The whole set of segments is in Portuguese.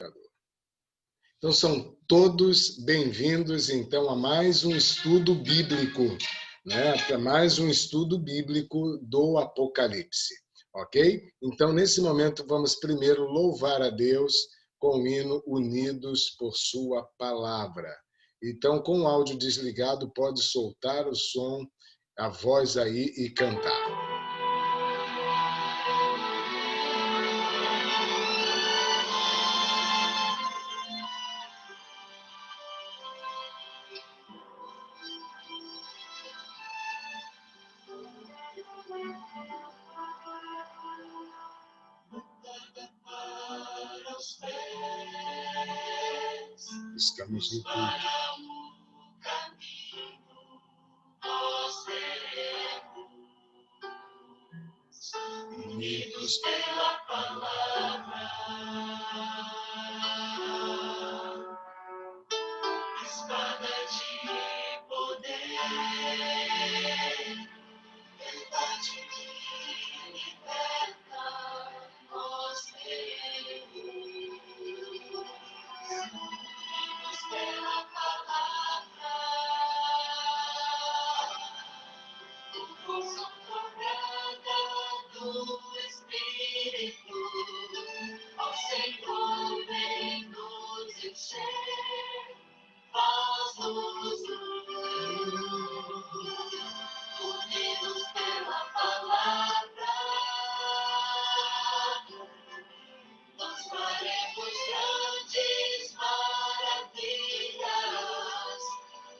computador. Então, são todos bem-vindos, então, a mais um estudo bíblico, né? A mais um estudo bíblico do Apocalipse, ok? Então, nesse momento, vamos primeiro louvar a Deus com o hino Unidos por Sua Palavra. Então, com o áudio desligado, pode soltar o som, a voz aí e cantar. Estamos no culto. Unidos pela palavra, espada de poder, verdade que liberta, nós unidos pela palavra, com força cobrada do Espírito, ao Senhor vem nos encher, faz-nos unidos pela palavra, nós faremos grandes maravilhas,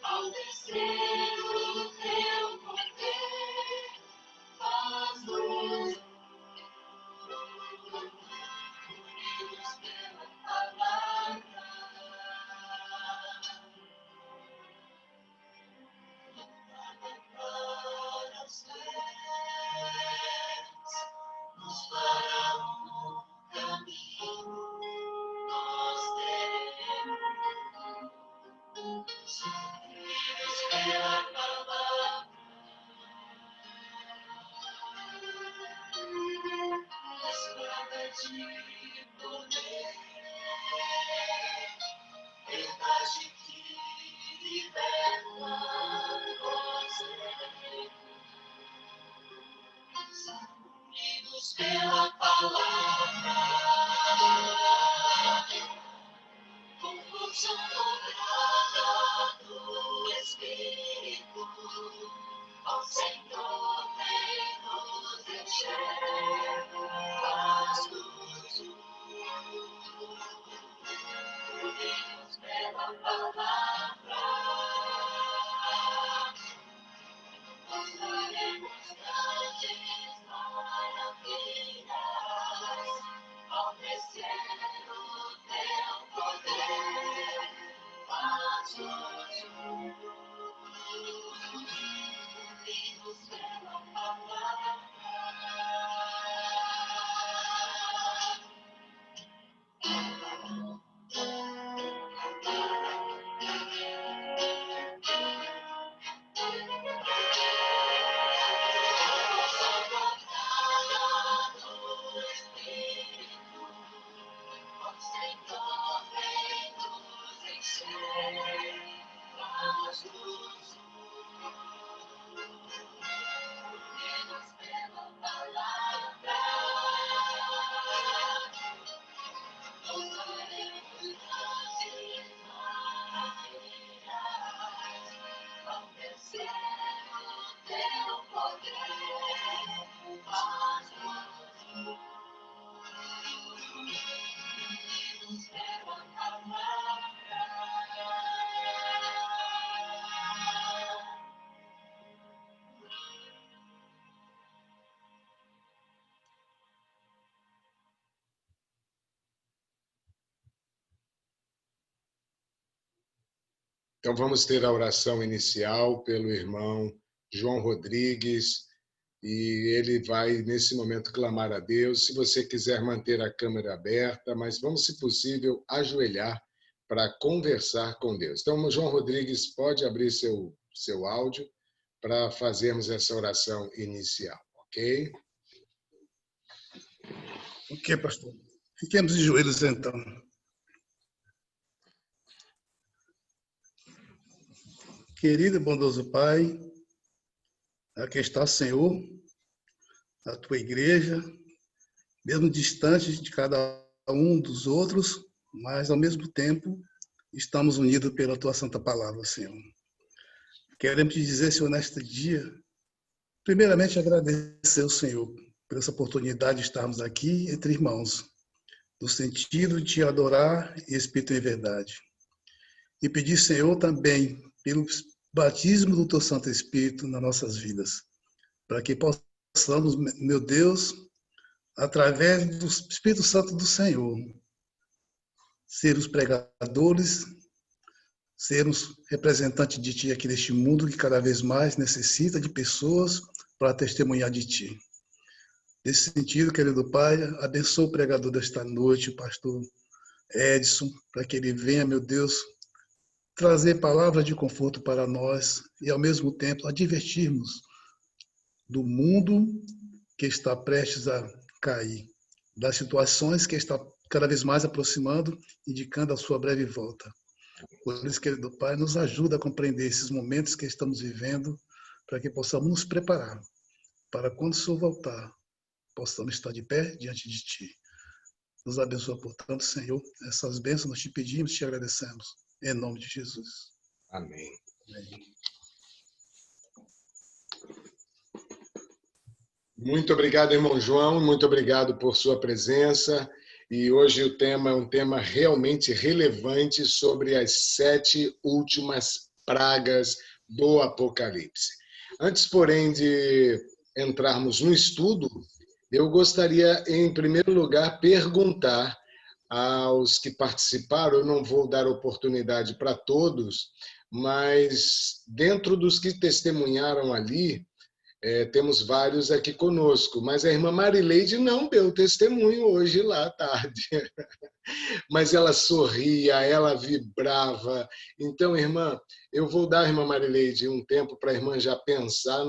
ao descer o teu poder, faz-nos unidos pela palavra. Para os pés, nos para o caminho, nós teremos unidos pela palavra, espada de poder, verdade que liberta, nós teremos unidos pela palavra, com força cobrada do Espírito, ao Senhor vem nos encher, faz-nos unidos pela palavra, nós faremos grandes maravilhas, ao descer o teu poder, faz-nos unidos pela palavra. Então, vamos ter a oração inicial pelo irmão João Rodrigues, e ele vai, nesse momento, clamar a Deus. Se você quiser manter a câmera aberta, mas vamos, se possível, ajoelhar para conversar com Deus. Então, João Rodrigues, pode abrir seu áudio para fazermos essa oração inicial, ok? Ok, pastor. Fiquemos de joelhos, então. Querido e bondoso Pai, aqui está, Senhor, a tua igreja, mesmo distante de cada um dos outros, mas ao mesmo tempo estamos unidos pela tua santa palavra, Senhor. Queremos te dizer, Senhor, neste dia, primeiramente agradecer ao Senhor por essa oportunidade de estarmos aqui entre irmãos, no sentido de te adorar em espírito e em verdade. E pedir, Senhor, também pelo batismo do teu Santo Espírito nas nossas vidas, para que possamos, meu Deus, através do Espírito Santo do Senhor, ser os pregadores, sermos representantes de Ti aqui neste mundo que cada vez mais necessita de pessoas para testemunhar de Ti. Nesse sentido, querido Pai, abençoa o pregador desta noite, o pastor Edson, para que ele venha, meu Deus, trazer palavras de conforto para nós e, ao mesmo tempo, advertirmos do mundo que está prestes a cair, das situações que está cada vez mais aproximando, indicando a sua breve volta. Por isso, querido Pai, nos ajuda a compreender esses momentos que estamos vivendo, para que possamos nos preparar para quando o Senhor voltar, possamos estar de pé diante de Ti. Nos abençoa, portanto, Senhor, essas bênçãos nós te pedimos, te agradecemos, em nome de Jesus. Amém. Amém. Muito obrigado, irmão João, muito obrigado por sua presença. E hoje o tema é um tema realmente relevante sobre as 7 últimas pragas do Apocalipse. Antes, porém, de entrarmos no estudo, eu gostaria, em primeiro lugar, perguntar aos que participaram, eu não vou dar oportunidade para todos, mas dentro dos que testemunharam ali, temos vários aqui conosco, mas a irmã Marileide não deu testemunho hoje lá à tarde. Mas ela sorria, ela vibrava. Então, irmã, eu vou dar, irmã Marileide, um tempo para a irmã já pensar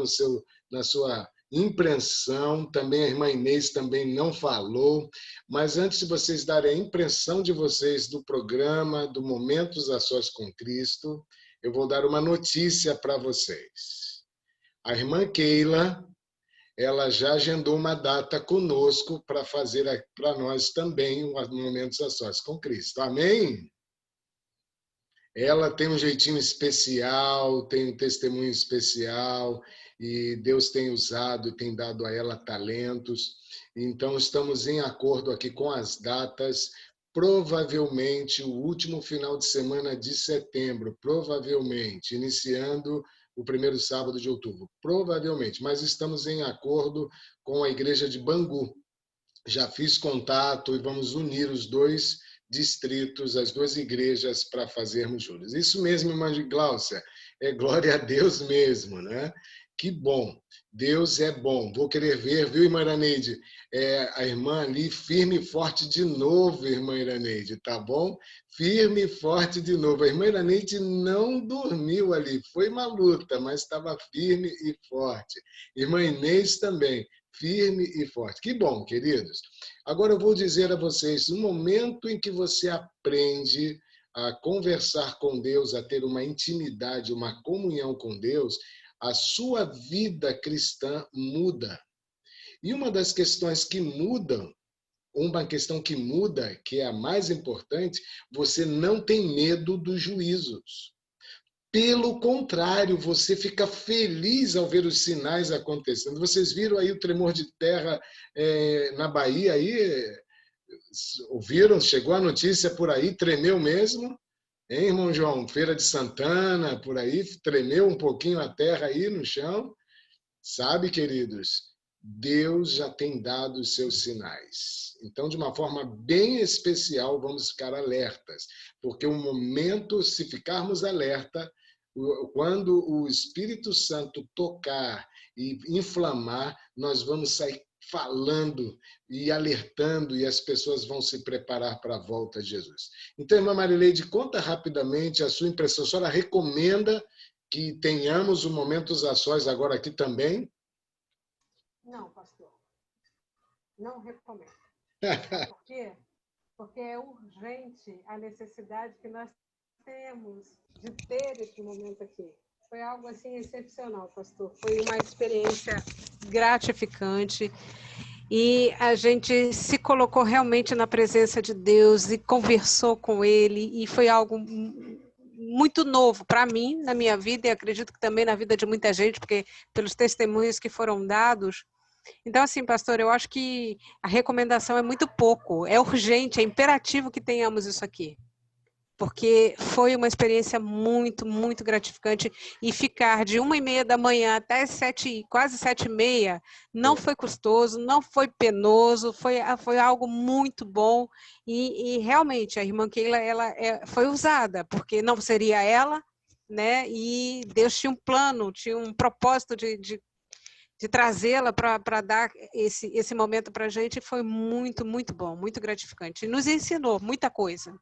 na sua impressão. Também a irmã Inês também não falou. Mas antes de vocês darem a impressão de vocês do programa, do Momentos a Sós com Cristo, eu vou dar uma notícia para vocês. A irmã Keila, ela já agendou uma data conosco para fazer para nós também um Momentos a Sós com Cristo. Amém? Ela tem um jeitinho especial, tem um testemunho especial, e Deus tem usado e tem dado a ela talentos. Então, estamos em acordo aqui com as datas. Provavelmente o último final de semana de setembro, provavelmente, iniciando o primeiro sábado de outubro, provavelmente, mas estamos em acordo com a igreja de Bangu. Já fiz contato e vamos unir os dois distritos, as duas igrejas, para fazermos juntos. Isso mesmo, irmã Gláucia, é glória a Deus mesmo, né? Que bom, Deus é bom. Vou querer ver, viu, irmã Iraneide? A irmã ali, firme e forte de novo, irmã Iraneide, tá bom? Firme e forte de novo. A irmã Iraneide não dormiu ali, foi uma luta, mas estava firme e forte. Irmã Inês também, firme e forte. Que bom, queridos. Agora eu vou dizer a vocês, no momento em que você aprende a conversar com Deus, a ter uma intimidade, uma comunhão com Deus, a sua vida cristã muda. E uma das questões que mudam, uma questão que muda, que é a mais importante, você não tem medo dos juízos. Pelo contrário, você fica feliz ao ver os sinais acontecendo. Vocês viram aí o tremor de terra na Bahia aí? Ouviram? Chegou a notícia por aí, tremeu mesmo? Hein, irmão João? Feira de Santana, por aí, tremeu um pouquinho a terra aí no chão. Sabe, queridos, Deus já tem dado os seus sinais. Então, de uma forma bem especial, vamos ficar alertas, porque o momento, se ficarmos alerta, quando o Espírito Santo tocar e inflamar, nós vamos sair falando e alertando, e as pessoas vão se preparar para a volta de Jesus. Então, irmã Marileide, conta rapidamente a sua impressão. A senhora recomenda que tenhamos o Momentos a Sós agora aqui também? Não, pastor. Não recomendo. Sabe por quê? Porque é urgente a necessidade que nós temos de ter esse momento aqui. Foi algo assim excepcional, pastor. Foi uma experiência gratificante e a gente se colocou realmente na presença de Deus e conversou com Ele e foi algo muito novo para mim, na minha vida, e acredito que também na vida de muita gente, porque pelos testemunhos que foram dados. Então, assim, pastor, eu acho que a recomendação é muito pouco, é urgente, é imperativo que tenhamos isso aqui. Porque foi uma experiência muito, muito gratificante e ficar de 1h30 da manhã até quase 7h30 não foi custoso, não foi penoso, foi algo muito bom e realmente a irmã Keila foi usada, porque não seria ela, né? E Deus tinha um plano, tinha um propósito de trazê-la para dar esse momento para a gente, e foi muito, muito bom, muito gratificante. E nos ensinou muita coisa.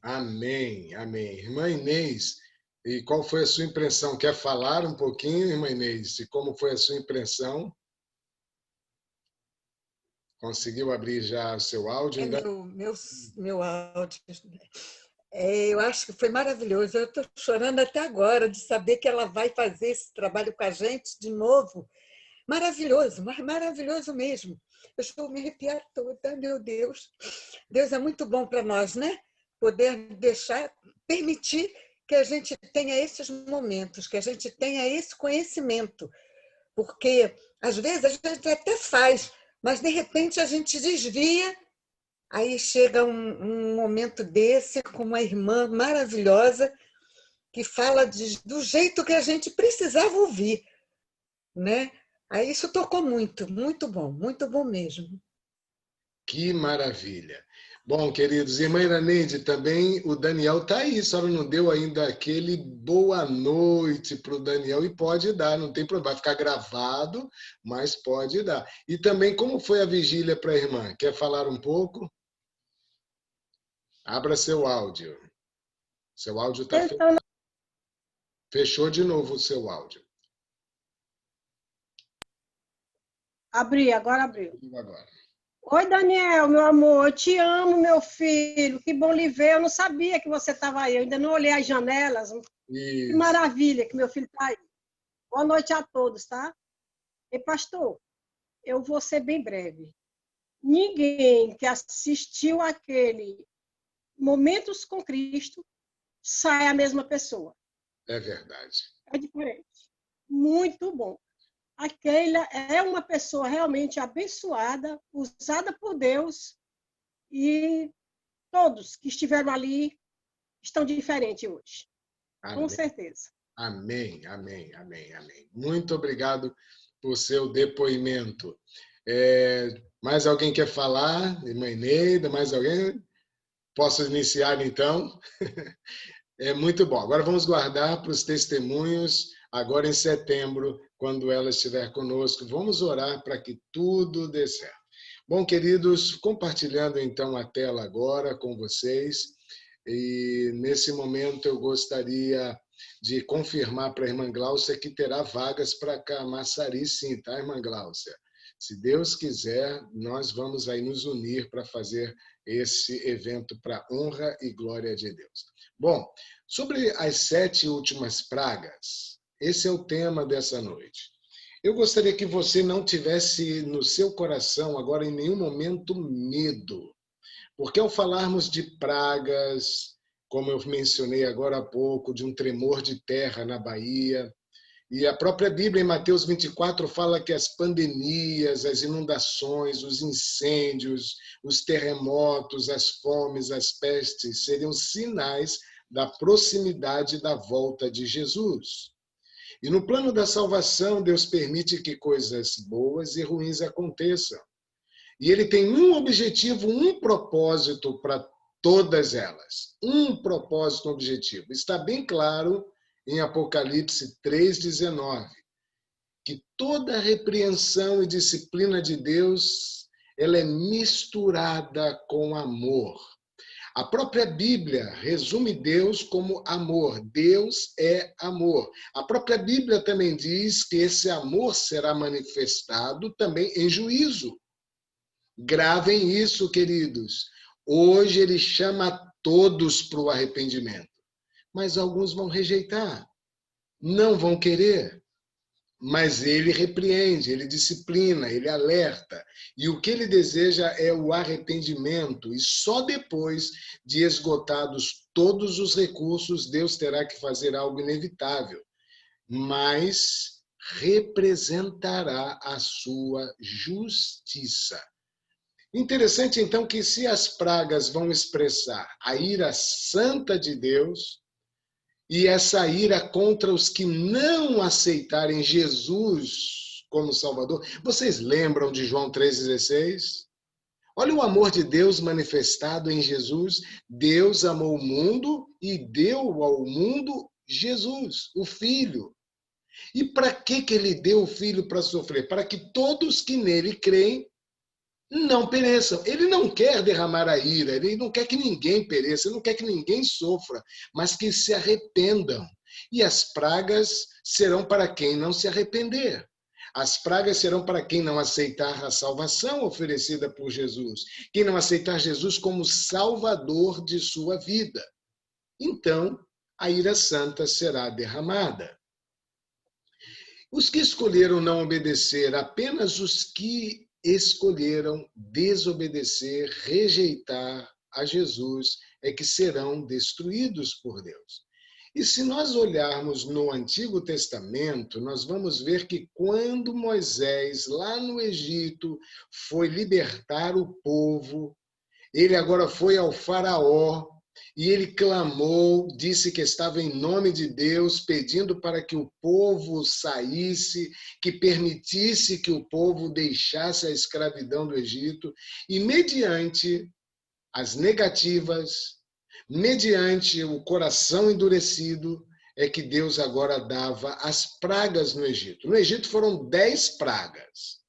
Amém, amém. Irmã Inês, e qual foi a sua impressão? Quer falar um pouquinho, irmã Inês? E como foi a sua impressão? Conseguiu abrir já o seu áudio? Ainda... Meu áudio. Eu acho que foi maravilhoso. Eu estou chorando até agora de saber que ela vai fazer esse trabalho com a gente de novo. Maravilhoso, maravilhoso mesmo. Eu estou me arrepiar toda, meu Deus. Deus é muito bom para nós, né? Poder permitir que a gente tenha esses momentos, que a gente tenha esse conhecimento. Porque, às vezes, a gente até faz, mas, de repente, a gente desvia. Aí chega um momento desse, com uma irmã maravilhosa, que fala do jeito que a gente precisava ouvir, né? Aí isso tocou muito muito bom mesmo. Que maravilha. Bom, queridos, irmã Iraneide, também o Daniel está aí, a senhora não deu ainda aquele boa noite para o Daniel, e pode dar, não tem problema, vai ficar gravado, mas pode dar. E também, como foi a vigília para a irmã? Quer falar um pouco? Abra seu áudio. Seu áudio está fechado. Fechou de novo o seu áudio. Agora abriu. Agora. Oi, Daniel, meu amor, eu te amo, meu filho, que bom lhe ver, eu não sabia que você estava aí, eu ainda não olhei as janelas, que maravilha que meu filho está aí. Boa noite a todos, tá? E pastor, eu vou ser bem breve. Ninguém que assistiu aquele Momentos com Cristo sai a mesma pessoa. É verdade. É diferente. Muito bom. A Keila é uma pessoa realmente abençoada, usada por Deus, e todos que estiveram ali estão diferentes hoje. Amém. Com certeza. Amém, amém, amém, amém. Muito obrigado por seu depoimento. Mais alguém quer falar? Irmã Ineida, mais alguém? Posso iniciar, então? É muito bom. Agora vamos guardar para os testemunhos, agora em setembro, quando ela estiver conosco. Vamos orar para que tudo dê certo. Bom, queridos, compartilhando então a tela agora com vocês. E nesse momento eu gostaria de confirmar para a irmã Gláucia que terá vagas para Camaçari, sim, tá, irmã Gláucia? Se Deus quiser, nós vamos aí nos unir para fazer esse evento para honra e glória de Deus. Bom, sobre as 7 últimas pragas, esse é o tema dessa noite. Eu gostaria que você não tivesse no seu coração agora em nenhum momento medo, porque ao falarmos de pragas, como eu mencionei agora há pouco, de um tremor de terra na Bahia, e a própria Bíblia, em Mateus 24, fala que as pandemias, as inundações, os incêndios, os terremotos, as fomes, as pestes seriam sinais da proximidade da volta de Jesus. E no plano da salvação, Deus permite que coisas boas e ruins aconteçam. E ele tem um objetivo, um propósito para todas elas. Um propósito, um objetivo. Está bem claro em Apocalipse 3,19, que toda repreensão e disciplina de Deus, ela é misturada com amor. A própria Bíblia resume Deus como amor. Deus é amor. A própria Bíblia também diz que esse amor será manifestado também em juízo. Gravem isso, queridos. Hoje ele chama todos para o arrependimento, mas alguns vão rejeitar. não vão querer. Mas ele repreende, ele disciplina, ele alerta. E o que ele deseja é o arrependimento. E só depois de esgotados todos os recursos, Deus terá que fazer algo inevitável. Mas representará a sua justiça. Interessante, então, que se as pragas vão expressar a ira santa de Deus, e essa ira contra os que não aceitarem Jesus como Salvador. Vocês lembram de João 3,16? Olha o amor de Deus manifestado em Jesus. Deus amou o mundo e deu ao mundo Jesus, o Filho. E para que ele deu o Filho para sofrer? Para que todos que nele creem não pereçam. Ele não quer derramar a ira, ele não quer que ninguém pereça, ele não quer que ninguém sofra, mas que se arrependam. E as pragas serão para quem não se arrepender. As pragas serão para quem não aceitar a salvação oferecida por Jesus, quem não aceitar Jesus como Salvador de sua vida. Então, a ira santa será derramada. Os que escolheram não obedecer, apenas os que escolheram desobedecer, rejeitar a Jesus, é que serão destruídos por Deus. E se nós olharmos no Antigo Testamento, nós vamos ver que quando Moisés, lá no Egito, foi libertar o povo, ele agora foi ao faraó, e ele clamou, disse que estava em nome de Deus, pedindo para que o povo saísse, que permitisse que o povo deixasse a escravidão do Egito. E mediante as negativas, mediante o coração endurecido, é que Deus agora dava as pragas no Egito. No Egito foram 10 pragas.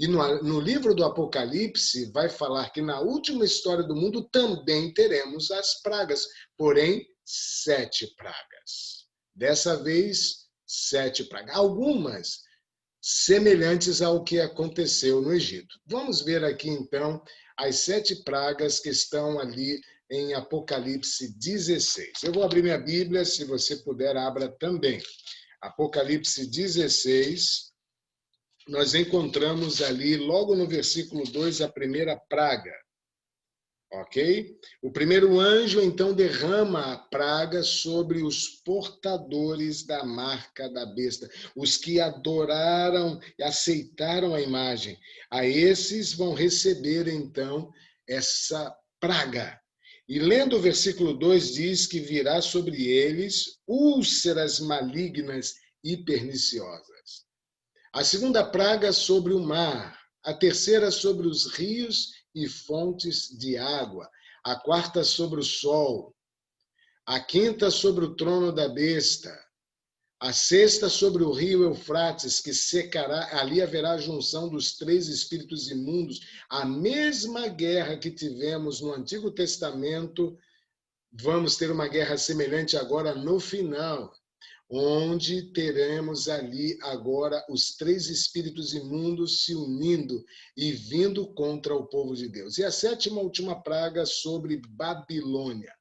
E no livro do Apocalipse vai falar que na última história do mundo também teremos as pragas, porém 7 pragas. Dessa vez, 7 pragas. Algumas semelhantes ao que aconteceu no Egito. Vamos ver aqui então as 7 pragas que estão ali em Apocalipse 16. Eu vou abrir minha Bíblia, se você puder, abra também. Apocalipse 16. Nós encontramos ali, logo no versículo 2, a primeira praga. Ok? O primeiro anjo, então, derrama a praga sobre os portadores da marca da besta, os que adoraram e aceitaram a imagem. A esses vão receber, então, essa praga. E lendo o versículo 2, diz que virá sobre eles úlceras malignas e perniciosas. A segunda praga sobre o mar, a terceira sobre os rios e fontes de água, a quarta sobre o sol, a quinta sobre o trono da besta, a sexta sobre o rio Eufrates, que secará, ali haverá a junção dos 3 espíritos imundos, a mesma guerra que tivemos no Antigo Testamento, vamos ter uma guerra semelhante agora no final, onde teremos ali agora os 3 espíritos imundos se unindo e vindo contra o povo de Deus. E a sétima última praga sobre Babilônia.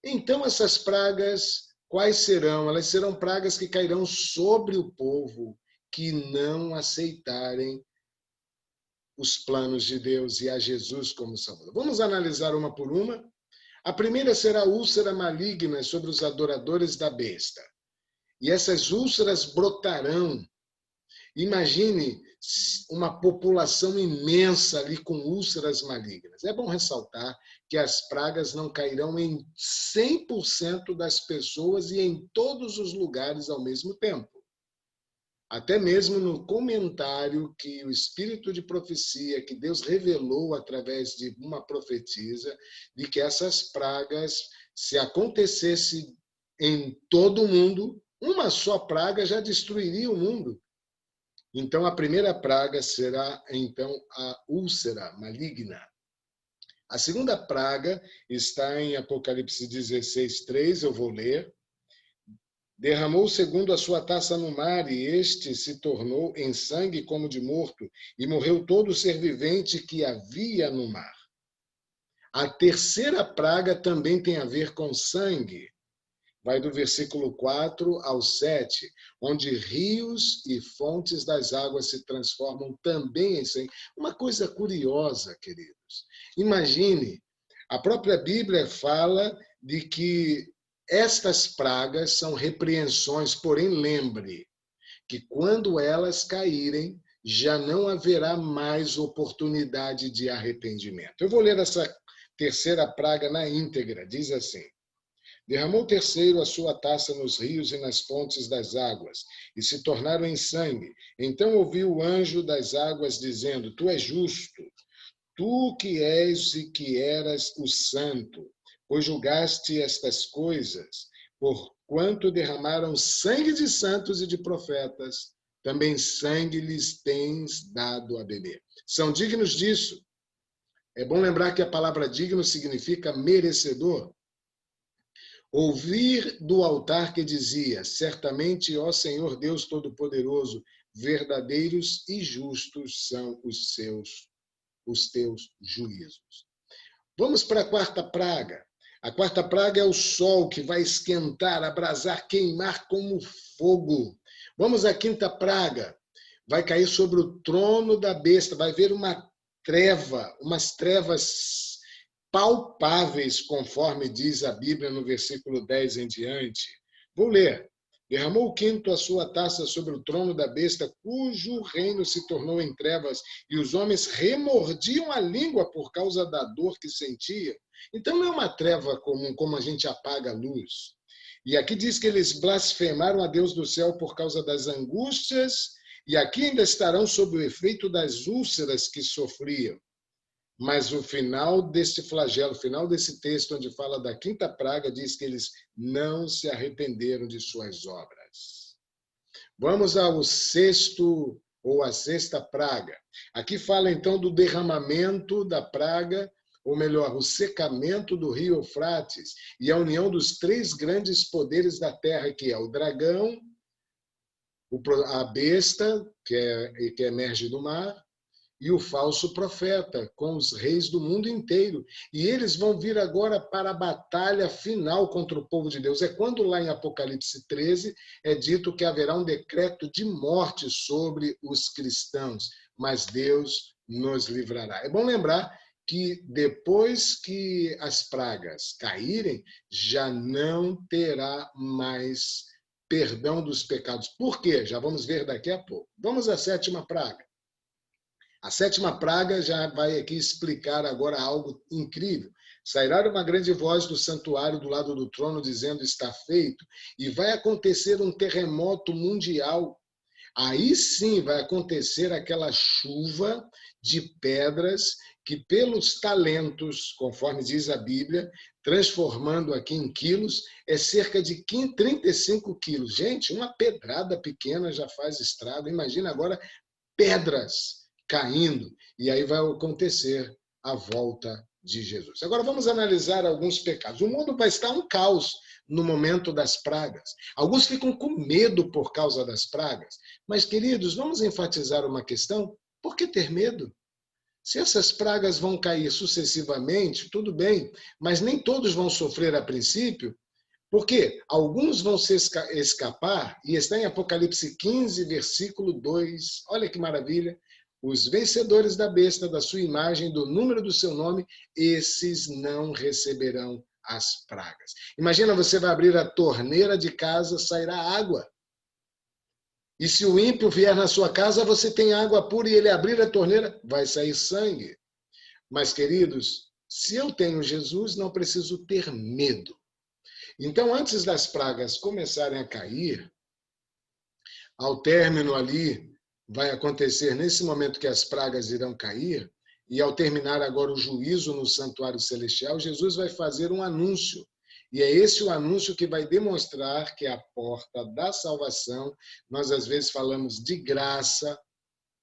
Então, essas pragas, quais serão? Elas serão pragas que cairão sobre o povo que não aceitarem os planos de Deus e a Jesus como Salvador. Vamos analisar uma por uma. A primeira será a úlcera maligna sobre os adoradores da besta. E essas úlceras brotarão. Imagine uma população imensa ali com úlceras malignas. É bom ressaltar que as pragas não cairão em 100% das pessoas e em todos os lugares ao mesmo tempo. Até mesmo no comentário que o espírito de profecia, que Deus revelou através de uma profetisa, de que essas pragas, se acontecesse em todo o mundo, uma só praga já destruiria o mundo. Então, a primeira praga será, então, a úlcera maligna. A segunda praga está em Apocalipse 16:3, eu vou ler. Derramou segundo a sua taça no mar, e este se tornou em sangue como de morto, e morreu todo ser vivente que havia no mar. A terceira praga também tem a ver com sangue. vai do versículo 4 ao 7, onde rios e fontes das águas se transformam também em sangue. Uma coisa curiosa, queridos. Imagine, a própria Bíblia fala de que estas pragas são repreensões, porém lembre que quando elas caírem, já não haverá mais oportunidade de arrependimento. Eu vou ler essa terceira praga na íntegra. Diz assim: derramou o terceiro a sua taça nos rios e nas fontes das águas, e se tornaram em sangue. Então ouviu o anjo das águas dizendo: tu és justo, tu que és e que eras o santo, pois julgaste estas coisas, porquanto derramaram sangue de santos e de profetas, também sangue lhes tens dado a beber. São dignos disso. É bom lembrar que a palavra digno significa merecedor. Ouvir do altar que dizia: certamente, ó Senhor Deus Todo-Poderoso, verdadeiros e justos são os teus juízos. Vamos para a quarta praga. A quarta praga é o sol, que vai esquentar, abrasar, queimar como fogo. Vamos à quinta praga. Vai cair sobre o trono da besta, vai haver uma treva, umas trevas palpáveis, conforme diz a Bíblia no versículo 10 em diante. Vou ler. Derramou o quinto a sua taça sobre o trono da besta, cujo reino se tornou em trevas, e os homens remordiam a língua por causa da dor que sentiam. Então não é uma treva comum, como a gente apaga a luz. E aqui diz que eles blasfemaram a Deus do céu por causa das angústias, e aqui ainda estarão sob o efeito das úlceras que sofriam. Mas o final desse flagelo, o final desse texto, onde fala da quinta praga, diz que eles não se arrependeram de suas obras. Vamos ao sexto, ou à sexta praga. Aqui fala então do derramamento da praga, ou melhor, o secamento do rio Eufrates, e a união dos três grandes poderes da terra, que é o dragão, a besta, que emerge do mar, e o falso profeta, com os reis do mundo inteiro. E eles vão vir agora para a batalha final contra o povo de Deus. É quando lá em Apocalipse 13 é dito que haverá um decreto de morte sobre os cristãos, mas Deus nos livrará. É bom lembrar que depois que as pragas caírem, já não terá mais perdão dos pecados. Por quê? Já vamos ver daqui a pouco. Vamos à sétima praga. A sétima praga já vai aqui explicar agora algo incrível. Sairá uma grande voz do santuário do lado do trono dizendo: está feito, e vai acontecer um terremoto mundial. Aí sim vai acontecer aquela chuva de pedras que pelos talentos, conforme diz a Bíblia, transformando aqui em quilos, é cerca de 35 quilos. Gente, uma pedrada pequena já faz estrago. Imagina agora pedras caindo, e aí vai acontecer a volta de Jesus. Agora vamos analisar alguns pecados. O mundo vai estar um caos no momento das pragas. Alguns ficam com medo por causa das pragas. Mas, queridos, vamos enfatizar uma questão. Por que ter medo? Se essas pragas vão cair sucessivamente, tudo bem, mas nem todos vão sofrer a princípio, porque alguns vão se escapar, e está em Apocalipse 15, versículo 2. Olha que maravilha. Os vencedores da besta, da sua imagem, do número do seu nome, esses não receberão as pragas. Imagina, você vai abrir a torneira de casa, sairá água. E se o ímpio vier na sua casa, você tem água pura, e ele abrir a torneira, vai sair sangue. Mas, queridos, se eu tenho Jesus, não preciso ter medo. Então, antes das pragas começarem a cair, ao término ali, vai acontecer nesse momento que as pragas irão cair, e ao terminar agora o juízo no santuário celestial, Jesus vai fazer um anúncio. E é esse o anúncio que vai demonstrar que a porta da salvação, nós às vezes falamos de graça,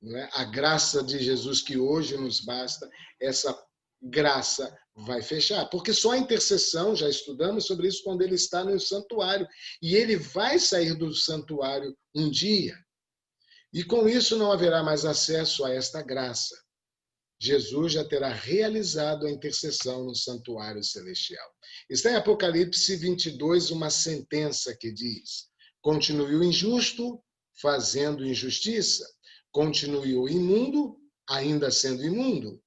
né? A graça de Jesus que hoje nos basta, essa graça vai fechar. Porque só a intercessão, já estudamos sobre isso, quando ele está no santuário. E ele vai sair do santuário um dia. E com isso não haverá mais acesso a esta graça. Jesus já terá realizado a intercessão no santuário celestial. Está em Apocalipse 22 uma sentença que diz: continue o injusto fazendo injustiça, continue o imundo ainda sendo imundo.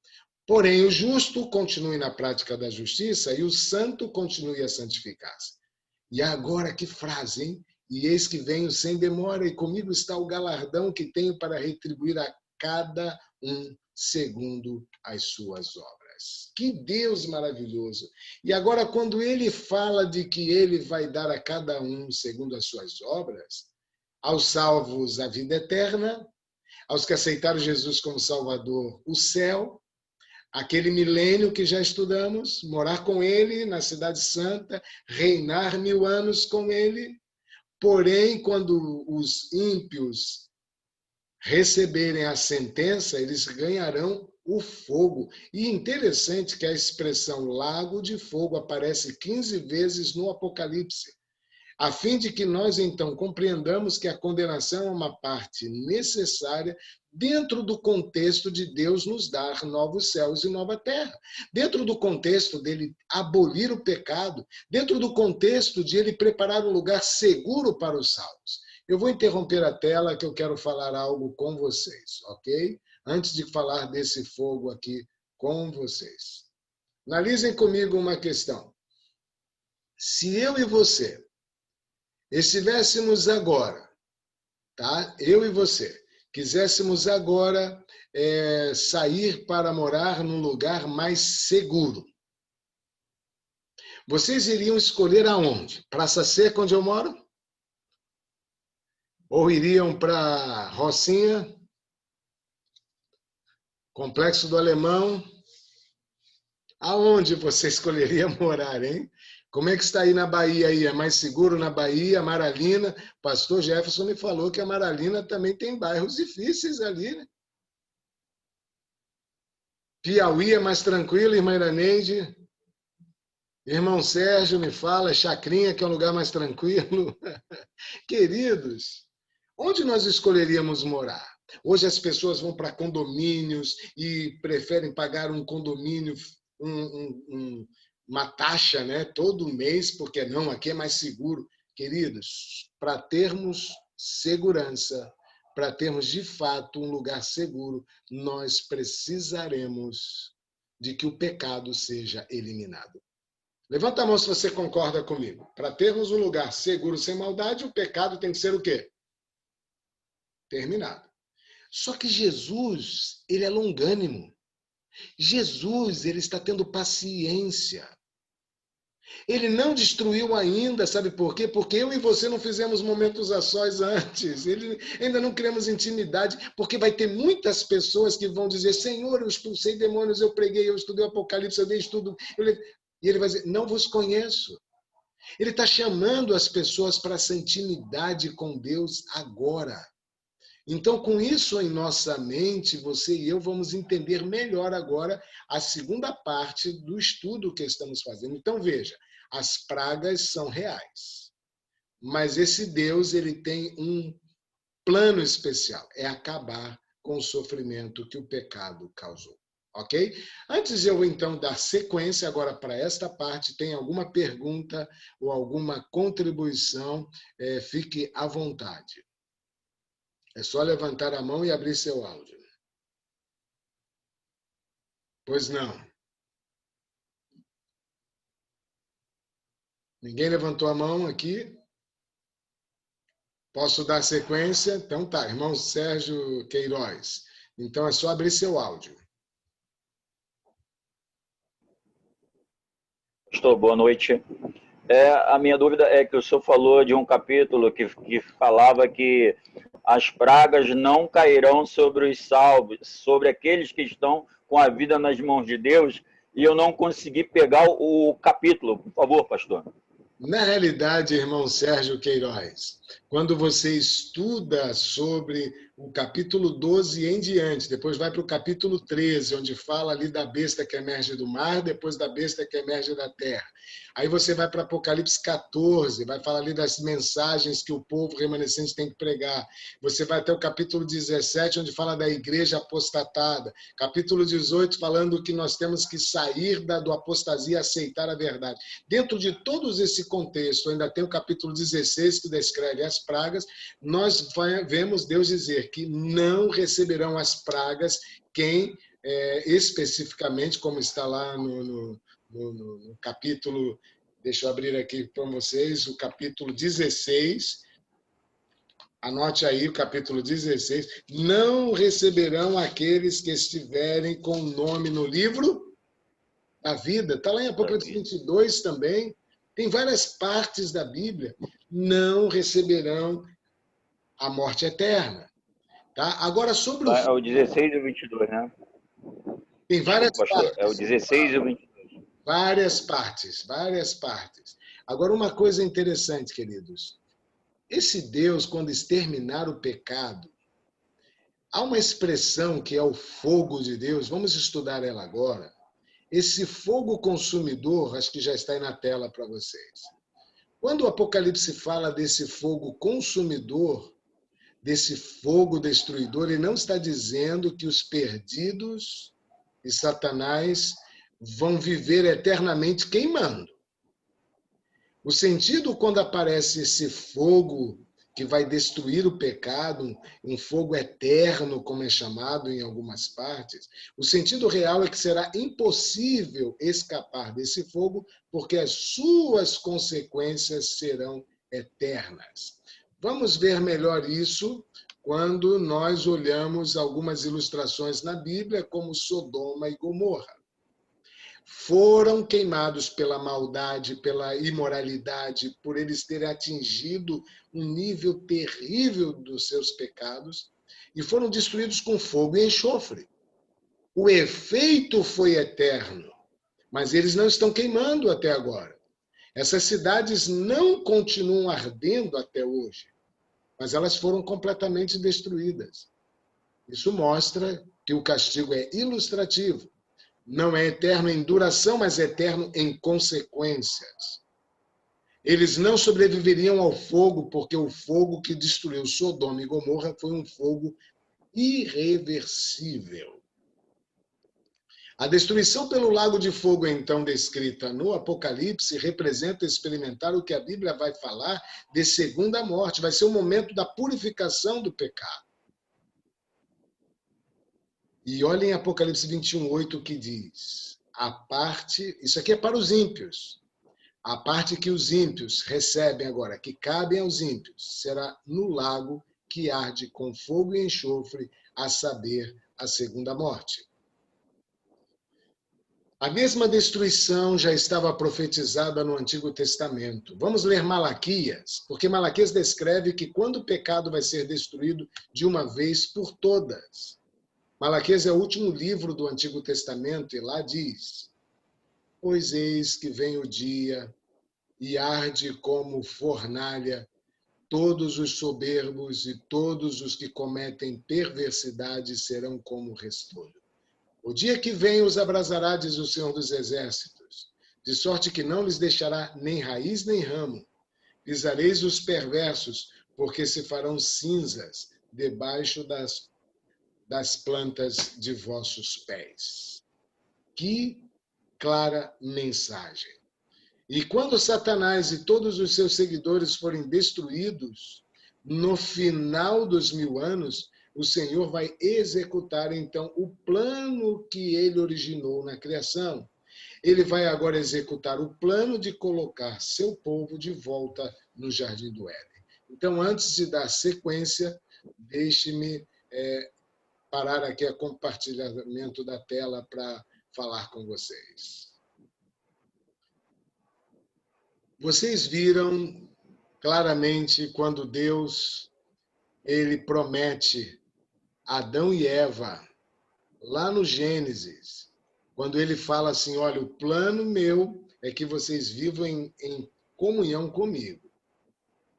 Porém, o justo continue na prática da justiça e o santo continue a santificar-se. E agora que frase, hein? E eis que venho sem demora, e comigo está o galardão que tenho para retribuir a cada um segundo as suas obras. Que Deus maravilhoso! E agora, quando ele fala de que ele vai dar a cada um segundo as suas obras, aos salvos a vida eterna, aos que aceitaram Jesus como Salvador, o céu, aquele milênio que já estudamos, morar com ele na cidade santa, reinar 1000 anos com ele. Porém, quando os ímpios receberem a sentença, eles ganharão o fogo. E interessante que a expressão lago de fogo aparece 15 vezes no Apocalipse, a fim de que nós, então, compreendamos que a condenação é uma parte necessária dentro do contexto de Deus nos dar novos céus e nova terra, dentro do contexto dele abolir o pecado, dentro do contexto de ele preparar um lugar seguro para os salvos. Eu vou interromper a tela que eu quero falar algo com vocês, ok? Antes de falar desse fogo aqui com vocês. Analisem comigo uma questão. Se eu e você estivéssemos agora, tá? Eu e você, quiséssemos agora sair para morar num lugar mais seguro. Vocês iriam escolher aonde? Praça Seca, onde eu moro? Ou iriam para Rocinha? Complexo do Alemão? Aonde você escolheria morar, hein? Como é que está aí na Bahia? Aí? É mais seguro na Bahia, Amaralina? Pastor Jefferson me falou que a Amaralina também tem bairros difíceis ali, né? Piauí é mais tranquilo, irmã Iraneide? Irmão Sérgio me fala, Chacrinha, que é um lugar mais tranquilo. Queridos, onde nós escolheríamos morar? Hoje as pessoas vão para condomínios e preferem pagar um condomínio, uma taxa, né, todo mês, porque não, aqui é mais seguro. Queridos, para termos segurança, para termos de fato um lugar seguro, nós precisaremos de que o pecado seja eliminado. Levanta a mão se você concorda comigo. Para termos um lugar seguro sem maldade, o pecado tem que ser o quê? Terminado. Só que Jesus, ele é longânimo. Jesus, ele está tendo paciência. Ele não destruiu ainda, sabe por quê? Porque eu e você não fizemos momentos a sós antes. Ainda não criamos intimidade, porque vai ter muitas pessoas que vão dizer: Senhor, eu expulsei demônios, eu preguei, eu estudei o Apocalipse, eu dei estudo. E ele vai dizer: não vos conheço. Ele está chamando as pessoas para essa intimidade com Deus agora. Então, com isso em nossa mente, você e eu vamos entender melhor agora a segunda parte do estudo que estamos fazendo. Então, veja, as pragas são reais. Mas esse Deus, ele tem um plano especial, é acabar com o sofrimento que o pecado causou. Ok? Antes de eu, então, dar sequência agora para esta parte, tem alguma pergunta ou alguma contribuição, fique à vontade. É só levantar a mão e abrir seu áudio. Pois não. Ninguém levantou a mão aqui? Posso dar sequência? Então tá, irmão Sérgio Queiroz. Então é só abrir seu áudio. Pastor, boa noite. A minha dúvida é que o senhor falou de um capítulo que falava que as pragas não cairão sobre os salvos, sobre aqueles que estão com a vida nas mãos de Deus, e eu não consegui pegar o capítulo. Por favor, pastor. Na realidade, irmão Sérgio Queiroz, quando você estuda sobre o capítulo 12 em diante, depois vai para o capítulo 13, onde fala ali da besta que emerge do mar, depois da besta que emerge da terra. Aí você vai para Apocalipse 14, vai falar ali das mensagens que o povo remanescente tem que pregar. Você vai até o capítulo 17, onde fala da igreja apostatada. Capítulo 18, falando que nós temos que sair do apostasia e aceitar a verdade. Dentro de todo esse contexto, ainda tem o capítulo 16, que descreve as pragas. Nós vemos Deus dizer que não receberão as pragas quem, especificamente, como está lá no capítulo, deixa eu abrir aqui para vocês, o capítulo 16, anote aí o capítulo 16, não receberão aqueles que estiverem com o nome no livro da vida. Está lá em Apocalipse 22 também, tem várias partes da Bíblia, não receberão a morte eterna. Tá? Agora, sobre É o 16 e o 22, né? Tem várias partes. É o 16 e o 22. Várias partes. Agora, uma coisa interessante, queridos. Esse Deus, quando exterminar o pecado, há uma expressão que é o fogo de Deus, vamos estudar ela agora. Esse fogo consumidor, acho que já está aí na tela para vocês. Quando o Apocalipse fala desse fogo consumidor, desse fogo destruidor, ele não está dizendo que os perdidos e Satanás vão viver eternamente queimando. O sentido quando aparece esse fogo que vai destruir o pecado, um fogo eterno, como é chamado em algumas partes, o sentido real é que será impossível escapar desse fogo, porque as suas consequências serão eternas. Vamos ver melhor isso quando nós olhamos algumas ilustrações na Bíblia, como Sodoma e Gomorra. Foram queimados pela maldade, pela imoralidade, por eles terem atingido um nível terrível dos seus pecados, e foram destruídos com fogo e enxofre. O efeito foi eterno, mas eles não estão queimando até agora. Essas cidades não continuam ardendo até hoje, mas elas foram completamente destruídas. Isso mostra que o castigo é ilustrativo. Não é eterno em duração, mas é eterno em consequências. Eles não sobreviveriam ao fogo, porque o fogo que destruiu Sodoma e Gomorra foi um fogo irreversível. A destruição pelo lago de fogo, então, descrita no Apocalipse, representa experimentar o que a Bíblia vai falar de segunda morte. Vai ser o momento da purificação do pecado. E olhem Apocalipse 21:8 que diz, a parte, isso aqui é para os ímpios, a parte que os ímpios recebem agora, que cabem aos ímpios, será no lago que arde com fogo e enxofre, a saber, a segunda morte. A mesma destruição já estava profetizada no Antigo Testamento. Vamos ler Malaquias, porque Malaquias descreve que quando o pecado vai ser destruído de uma vez por todas. Malaquias é o último livro do Antigo Testamento e lá diz, pois eis que vem o dia e arde como fornalha todos os soberbos e todos os que cometem perversidade serão como restolho. O dia que vem os abrasará, diz o Senhor dos Exércitos, de sorte que não lhes deixará nem raiz nem ramo. Pisareis os perversos, porque se farão cinzas debaixo das plantas de vossos pés. Que clara mensagem. E quando Satanás e todos os seus seguidores forem destruídos, no final dos 1000 anos, o Senhor vai executar, então, o plano que ele originou na criação. Ele vai agora executar o plano de colocar seu povo de volta no Jardim do Éden. Então, antes de dar sequência, deixe-me parar aqui o compartilhamento da tela para falar com vocês. Vocês viram claramente quando Deus ele promete a Adão e Eva, lá no Gênesis, quando ele fala assim, olha, o plano meu é que vocês vivam em comunhão comigo.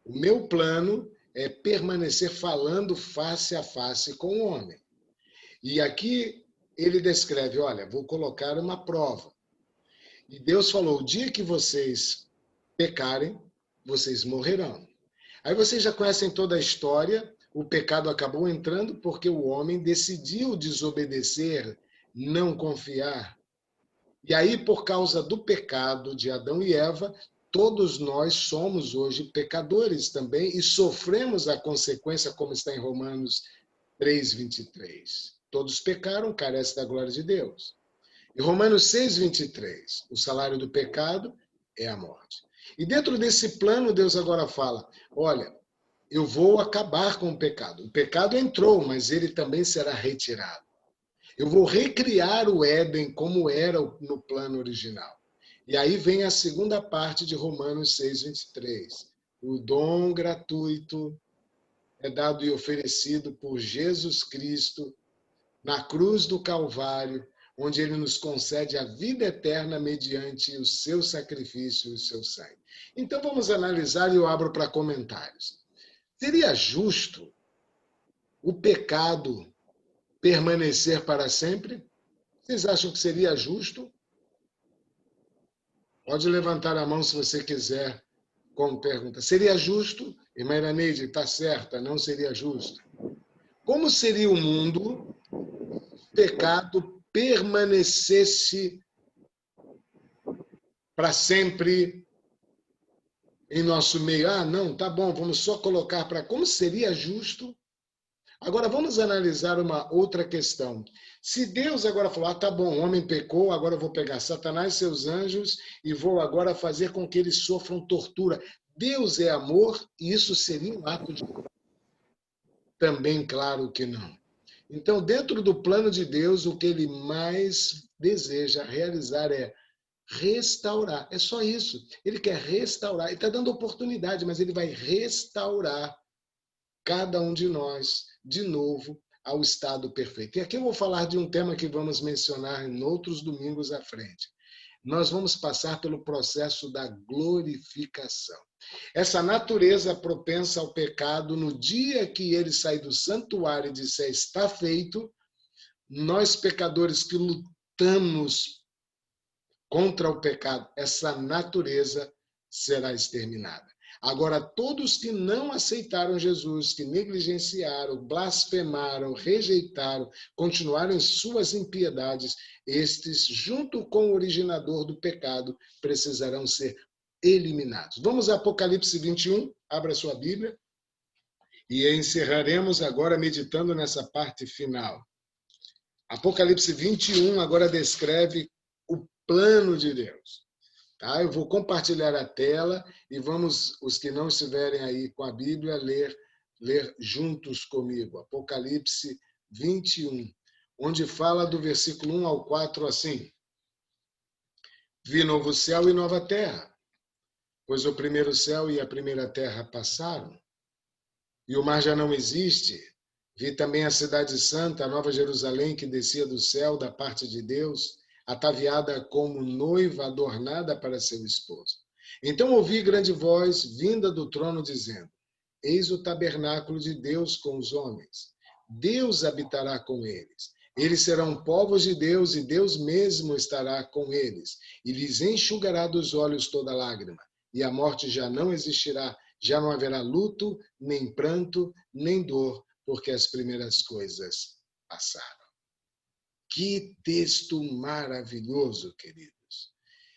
O meu plano é permanecer falando face a face com o homem. E aqui ele descreve, olha, vou colocar uma prova. E Deus falou, o dia que vocês pecarem, vocês morrerão. Aí vocês já conhecem toda a história, o pecado acabou entrando porque o homem decidiu desobedecer, não confiar. E aí, por causa do pecado de Adão e Eva, todos nós somos hoje pecadores também e sofremos a consequência, como está em Romanos 3:23. Todos pecaram, carecem da glória de Deus. Em Romanos 6:23, o salário do pecado é a morte. E dentro desse plano, Deus agora fala, olha, eu vou acabar com o pecado. O pecado entrou, mas ele também será retirado. Eu vou recriar o Éden como era no plano original. E aí vem a segunda parte de Romanos 6:23. O dom gratuito é dado e oferecido por Jesus Cristo na cruz do Calvário, onde ele nos concede a vida eterna mediante o seu sacrifício e o seu sangue. Então vamos analisar e eu abro para comentários. Seria justo o pecado permanecer para sempre? Vocês acham que seria justo? Pode levantar a mão se você quiser, como pergunta. Seria justo? Irmã Iraneide, está certa, não seria justo. Como seria o mundo se o pecado permanecesse para sempre em nosso meio? Ah, não, tá bom, vamos só colocar para... Como seria justo? Agora, vamos analisar uma outra questão. Se Deus agora falou, tá bom, o homem pecou, agora eu vou pegar Satanás e seus anjos e vou agora fazer com que eles sofram tortura. Deus é amor e isso seria um ato de amor? Também, claro que não. Então, dentro do plano de Deus, o que ele mais deseja realizar é restaurar. É só isso. Ele quer restaurar. Ele está dando oportunidade, mas ele vai restaurar cada um de nós, de novo, ao estado perfeito. E aqui eu vou falar de um tema que vamos mencionar em outros domingos à frente. Nós vamos passar pelo processo da glorificação. Essa natureza propensa ao pecado, no dia que ele sai do santuário e disser está feito, nós pecadores que lutamos contra o pecado, essa natureza será exterminada. Agora, todos que não aceitaram Jesus, que negligenciaram, blasfemaram, rejeitaram, continuaram em suas impiedades, estes, junto com o originador do pecado, precisarão ser eliminados. Vamos a Apocalipse 21, abra sua Bíblia, e encerraremos agora meditando nessa parte final. Apocalipse 21 agora descreve o plano de Deus. Tá? Eu vou compartilhar a tela e vamos, os que não estiverem aí com a Bíblia, ler juntos comigo. Apocalipse 21, onde fala do versículo 1 ao 4 assim. Vi novo céu e nova terra, pois o primeiro céu e a primeira terra passaram, e o mar já não existe. Vi também a cidade santa, a nova Jerusalém, que descia do céu da parte de Deus, ataviada como noiva adornada para seu esposo. Então ouvi grande voz vinda do trono dizendo, eis o tabernáculo de Deus com os homens. Deus habitará com eles. Eles serão povos de Deus e Deus mesmo estará com eles. E lhes enxugará dos olhos toda lágrima. E a morte já não existirá. Já não haverá luto, nem pranto, nem dor, porque as primeiras coisas passaram. Que texto maravilhoso, queridos.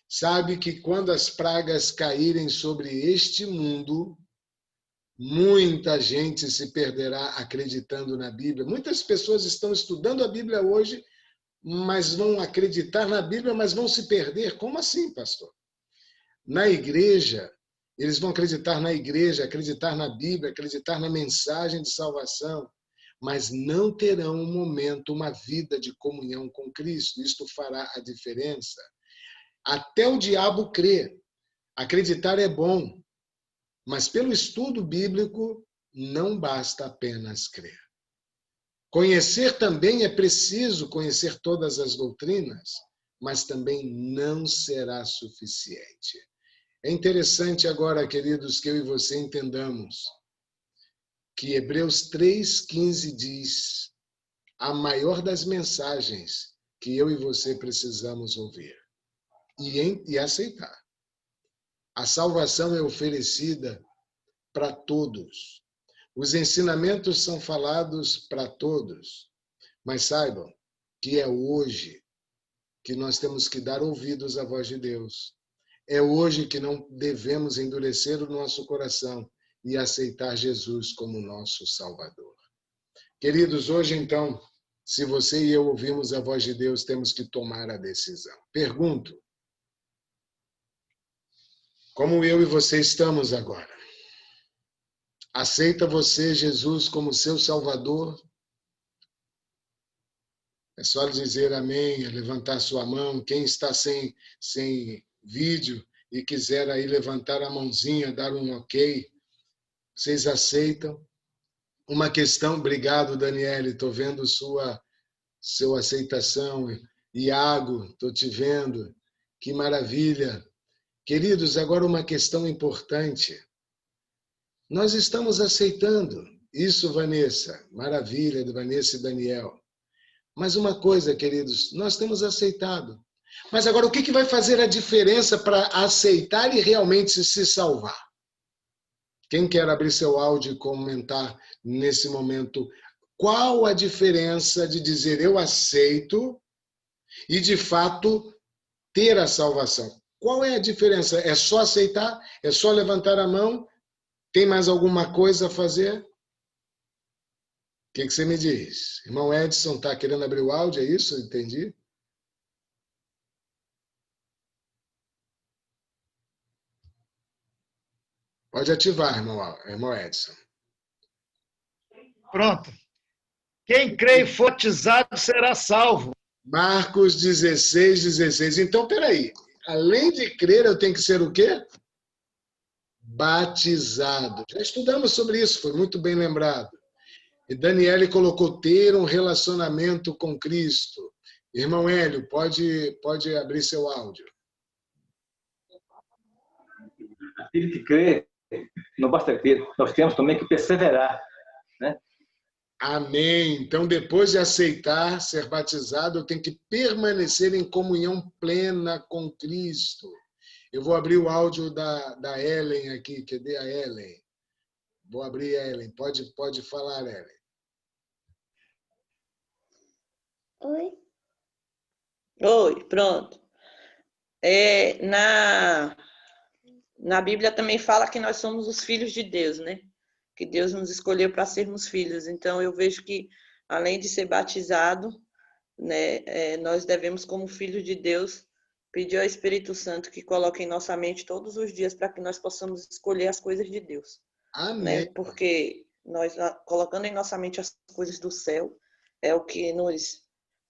Sabe que quando as pragas caírem sobre este mundo, muita gente se perderá acreditando na Bíblia. Muitas pessoas estão estudando a Bíblia hoje, mas vão acreditar na Bíblia, mas vão se perder. Como assim, pastor? Na igreja, eles vão acreditar na igreja, acreditar na Bíblia, acreditar na mensagem de salvação, mas não terão um momento, uma vida de comunhão com Cristo. Isto fará a diferença. Até o diabo crê. Acreditar é bom, mas pelo estudo bíblico não basta apenas crer. Conhecer também é preciso, conhecer todas as doutrinas, mas também não será suficiente. É interessante agora, queridos, que eu e você entendamos que Hebreus 3,15 diz, a maior das mensagens que eu e você precisamos ouvir e aceitar. A salvação é oferecida para todos. Os ensinamentos são falados para todos. Mas saibam que é hoje que nós temos que dar ouvidos à voz de Deus. É hoje que não devemos endurecer o nosso coração e aceitar Jesus como nosso Salvador. Queridos, hoje então, se você e eu ouvimos a voz de Deus, temos que tomar a decisão. Pergunto, como eu e você estamos agora? Aceita você Jesus como seu Salvador? É só dizer amém, levantar sua mão. Quem está sem vídeo e quiser aí levantar a mãozinha, dar um ok, vocês aceitam? Uma questão, obrigado, Daniele, estou vendo sua aceitação. Iago, estou te vendo, que maravilha. Queridos, agora uma questão importante. Nós estamos aceitando isso, Vanessa, maravilha, Vanessa e Daniel. Mas uma coisa, queridos, nós temos aceitado. Mas agora, o que vai fazer a diferença para aceitar e realmente se salvar? Quem quer abrir seu áudio e comentar nesse momento, qual a diferença de dizer eu aceito e, de fato, ter a salvação? Qual é a diferença? É só aceitar? É só levantar a mão? Tem mais alguma coisa a fazer? O que você me diz? Irmão Edson está querendo abrir o áudio, é isso? Entendi? Pode ativar, irmão Edson. Pronto. Quem crê e for batizado será salvo. Marcos 16:16. Então, peraí. Além de crer, eu tenho que ser o quê? Batizado. Já estudamos sobre isso, foi muito bem lembrado. E Daniele colocou ter um relacionamento com Cristo. Irmão Hélio, pode abrir seu áudio. Aquele que crê, não basta crer, nós temos também que perseverar, né? Amém. Então, depois de aceitar ser batizado, eu tenho que permanecer em comunhão plena com Cristo. Eu vou abrir o áudio da Ellen aqui. Cadê a Ellen? Vou abrir a Ellen. Pode falar, Ellen. Oi, pronto. Na Bíblia também fala que nós somos os filhos de Deus, né? Que Deus nos escolheu para sermos filhos. Então, eu vejo que, além de ser batizado, né, nós devemos, como filhos de Deus, pedir ao Espírito Santo que coloque em nossa mente todos os dias para que nós possamos escolher as coisas de Deus. Amém. Né? Porque nós, colocando em nossa mente as coisas do céu, é o que nos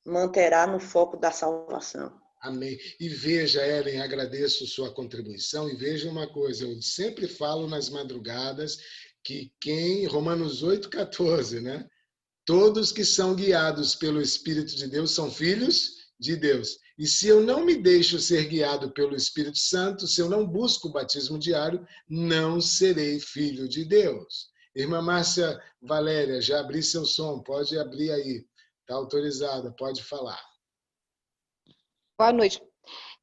manterá no foco da salvação. Amém. E veja, Ellen, agradeço sua contribuição. E veja uma coisa, eu sempre falo nas madrugadas que Romanos 8,14, né? Todos que são guiados pelo Espírito de Deus são filhos de Deus. E se eu não me deixo ser guiado pelo Espírito Santo, se eu não busco o batismo diário, não serei filho de Deus. Irmã Márcia Valéria, já abri seu som, pode abrir aí. Está autorizada, pode falar. Boa noite.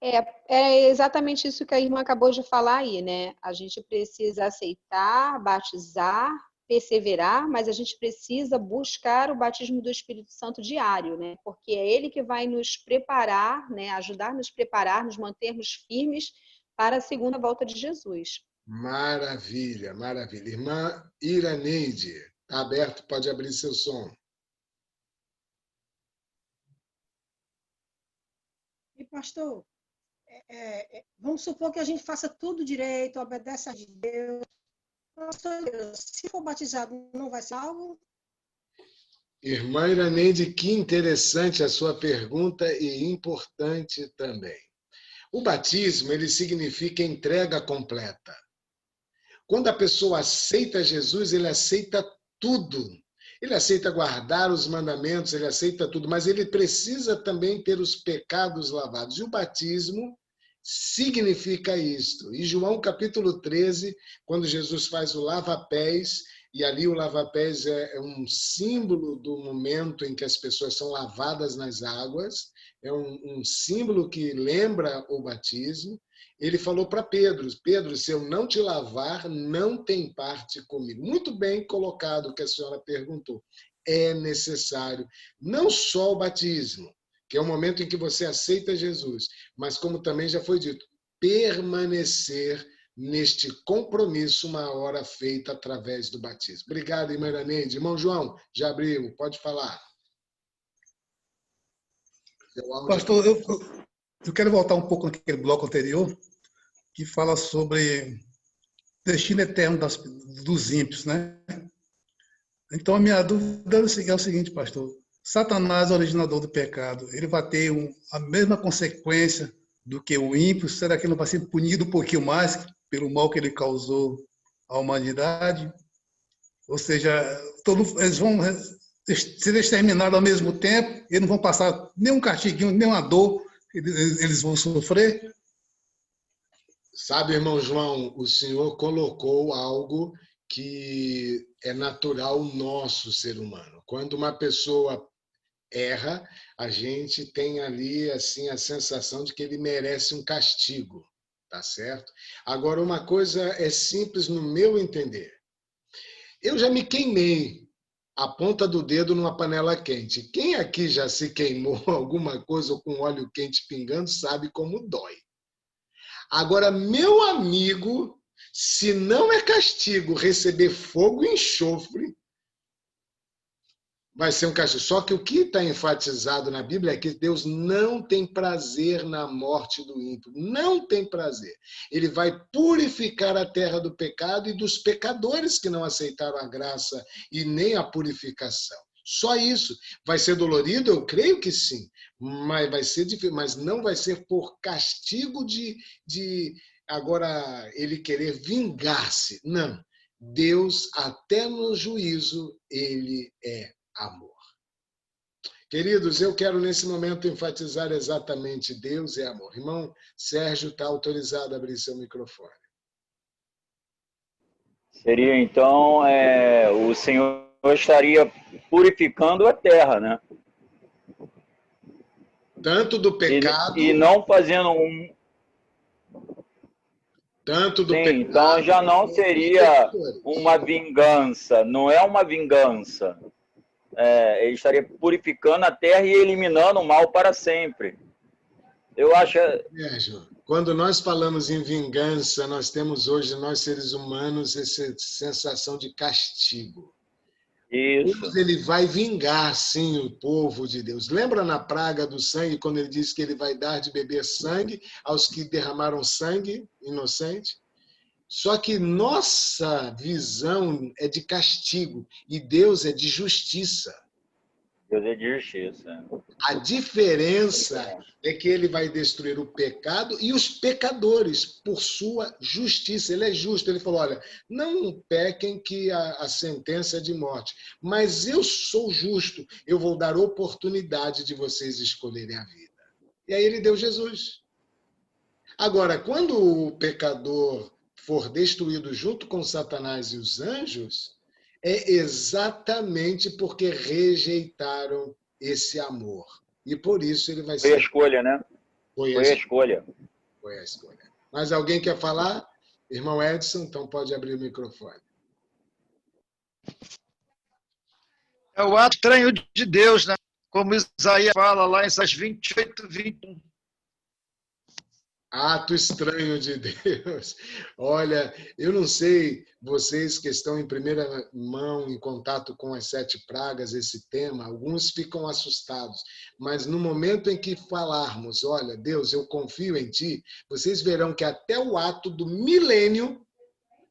É exatamente isso que a irmã acabou de falar aí, né? A gente precisa aceitar, batizar, perseverar, mas a gente precisa buscar o batismo do Espírito Santo diário, né? Porque é ele que vai nos preparar, né? Ajudar a nos preparar, nos mantermos firmes para a segunda volta de Jesus. Maravilha, maravilha. Irmã Iraneide, está aberto, pode abrir seu som. E pastor, vamos supor que a gente faça tudo direito, obedece a Deus. Pastor, se for batizado, não vai ser salvo? Irmã Iraneide, que interessante a sua pergunta e importante também. O batismo, ele significa entrega completa. Quando a pessoa aceita Jesus, ele aceita tudo. Ele aceita guardar os mandamentos, ele aceita tudo, mas ele precisa também ter os pecados lavados. E o batismo significa isto. E João capítulo 13, quando Jesus faz o lava-pés, e ali o lava-pés é um símbolo do momento em que as pessoas são lavadas nas águas, é um símbolo que lembra o batismo. Ele falou para Pedro, Pedro, se eu não te lavar, não tem parte comigo. Muito bem colocado o que a senhora perguntou. É necessário não só o batismo, que é o momento em que você aceita Jesus, mas como também já foi dito, permanecer neste compromisso uma hora feita através do batismo. Obrigado, irmã Iraneide. Irmão João, já abriu, pode falar. Pastor, eu quero voltar um pouco naquele bloco anterior, que fala sobre destino eterno dos ímpios, né? Então, a minha dúvida é o seguinte, pastor. Satanás, originador do pecado, ele vai ter a mesma consequência do que o ímpio? Será que ele não vai ser punido um pouquinho mais pelo mal que ele causou à humanidade? Ou seja, eles vão ser exterminados ao mesmo tempo, eles não vão passar nenhum castiguinho, nenhuma dor, eles vão sofrer? Sabe, irmão João, o senhor colocou algo que é natural nosso ser humano. Quando uma pessoa erra, a gente tem ali assim a sensação de que ele merece um castigo, tá certo? Agora, uma coisa é simples no meu entender. Eu já me queimei a ponta do dedo numa panela quente. Quem aqui já se queimou alguma coisa ou com óleo quente pingando sabe como dói. Agora, meu amigo, se não é castigo receber fogo e enxofre, vai ser um castigo. Só que o que está enfatizado na Bíblia é que Deus não tem prazer na morte do ímpio. Não tem prazer. Ele vai purificar a terra do pecado e dos pecadores que não aceitaram a graça e nem a purificação. Só isso. Vai ser dolorido? Eu creio que sim. Mas vai ser difícil, mas não vai ser por castigo de agora ele querer vingar-se. Não. Deus, até no juízo, ele é amor. Queridos, eu quero nesse momento enfatizar exatamente Deus é amor. Irmão Sérgio, está autorizado a abrir seu microfone. Seria então, o Senhor estaria purificando a terra, né? Tanto do pecado... E não fazendo Tanto do Sim, pecado... então já não seria uma vingança, não é uma vingança. Ele estaria purificando a terra e eliminando o mal para sempre. Eu acho... Sérgio, quando nós falamos em vingança, nós temos hoje, nós seres humanos, essa sensação de castigo. Isso. Deus, ele vai vingar, sim, o povo de Deus. Lembra na praga do sangue, quando ele disse que ele vai dar de beber sangue aos que derramaram sangue inocente? Só que nossa visão é de castigo e Deus é de justiça. Deus é de justiça. A diferença é que ele vai destruir o pecado e os pecadores por sua justiça. Ele é justo. Ele falou, olha, não pequem que a sentença é de morte, mas eu sou justo. Eu vou dar oportunidade de vocês escolherem a vida. E aí ele deu Jesus. Agora, quando o pecador for destruído junto com Satanás e os anjos, é exatamente porque rejeitaram esse amor. E por isso ele vai ser... Foi a escolha, né? Foi a escolha. Foi a escolha. Mas alguém quer falar? Irmão Edson, então pode abrir o microfone. É o ato estranho de Deus, né? Como Isaías fala lá em Isaías 28, 21. Ato estranho de Deus. Olha, eu não sei, vocês que estão em primeira mão, em contato com as 7 pragas, esse tema, alguns ficam assustados. Mas no momento em que falarmos, olha, Deus, eu confio em ti, vocês verão que até o ato do milênio,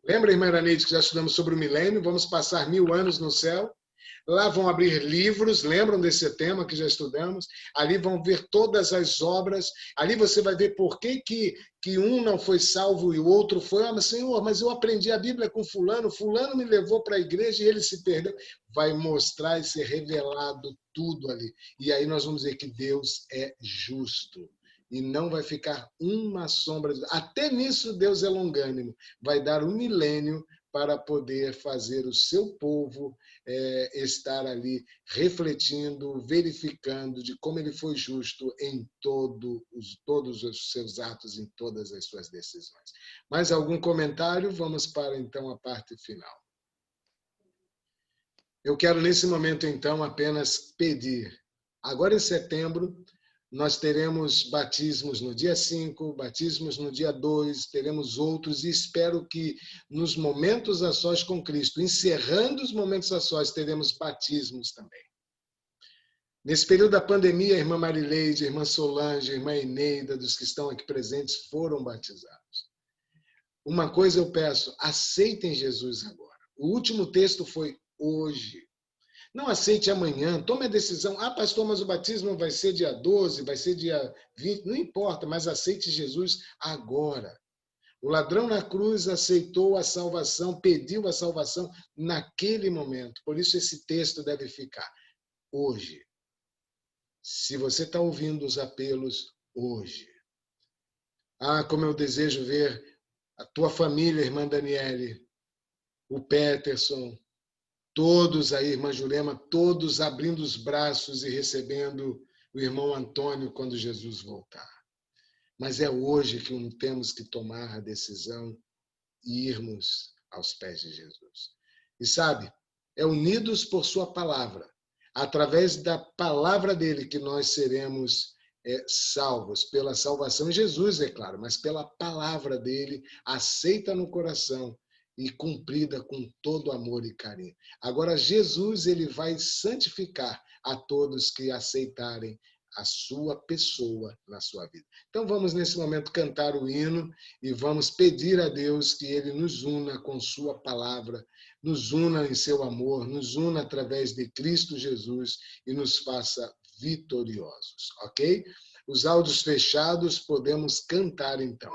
lembra, irmã Iraneide, que já estudamos sobre o milênio, vamos passar 1000 anos no céu? Lá vão abrir livros, lembram desse tema que já estudamos? Ali vão ver todas as obras. Ali você vai ver por que um não foi salvo e o outro foi. Ah, mas Senhor, mas eu aprendi a Bíblia com fulano, fulano me levou para a igreja e ele se perdeu. Vai mostrar e ser revelado tudo ali. E aí nós vamos ver que Deus é justo. e não vai ficar uma sombra. Até nisso Deus é longânimo. Vai dar 1 milênio para poder fazer o seu povo estar ali refletindo, verificando de como ele foi justo em todos os seus atos, em todas as suas decisões. Mais algum comentário? Vamos para, então, a parte final. Eu quero, nesse momento, então, apenas pedir. Agora, em setembro, nós teremos batismos no dia 5, batismos no dia 2, teremos outros, e espero que nos momentos a sós com Cristo, encerrando os momentos a sós, teremos batismos também. Nesse período da pandemia, a irmã Marileide, a irmã Solange, a irmã Eneida, dos que estão aqui presentes, foram batizados. Uma coisa eu peço, aceitem Jesus agora. O último texto foi hoje. Não aceite amanhã, tome a decisão. Ah, pastor, mas o batismo vai ser dia 12, vai ser dia 20, não importa, mas aceite Jesus agora. O ladrão na cruz aceitou a salvação, pediu a salvação naquele momento. Por isso esse texto deve ficar hoje. Se você está ouvindo os apelos hoje. Ah, como eu desejo ver a tua família, irmã Daniele, o Peterson, todos aí, irmã Jurema, todos abrindo os braços e recebendo o irmão Antônio quando Jesus voltar. Mas é hoje que temos que tomar a decisão e irmos aos pés de Jesus. E sabe, é unidos por sua palavra, através da palavra dele que nós seremos salvos, pela salvação em Jesus, é claro, mas pela palavra dele, aceita no coração e cumprida com todo amor e carinho. Agora, Jesus, ele vai santificar a todos que aceitarem a sua pessoa na sua vida. Então, vamos, nesse momento, cantar o hino e vamos pedir a Deus que ele nos una com sua palavra, nos una em seu amor, nos una através de Cristo Jesus e nos faça vitoriosos, ok? Os áudios fechados, podemos cantar, então.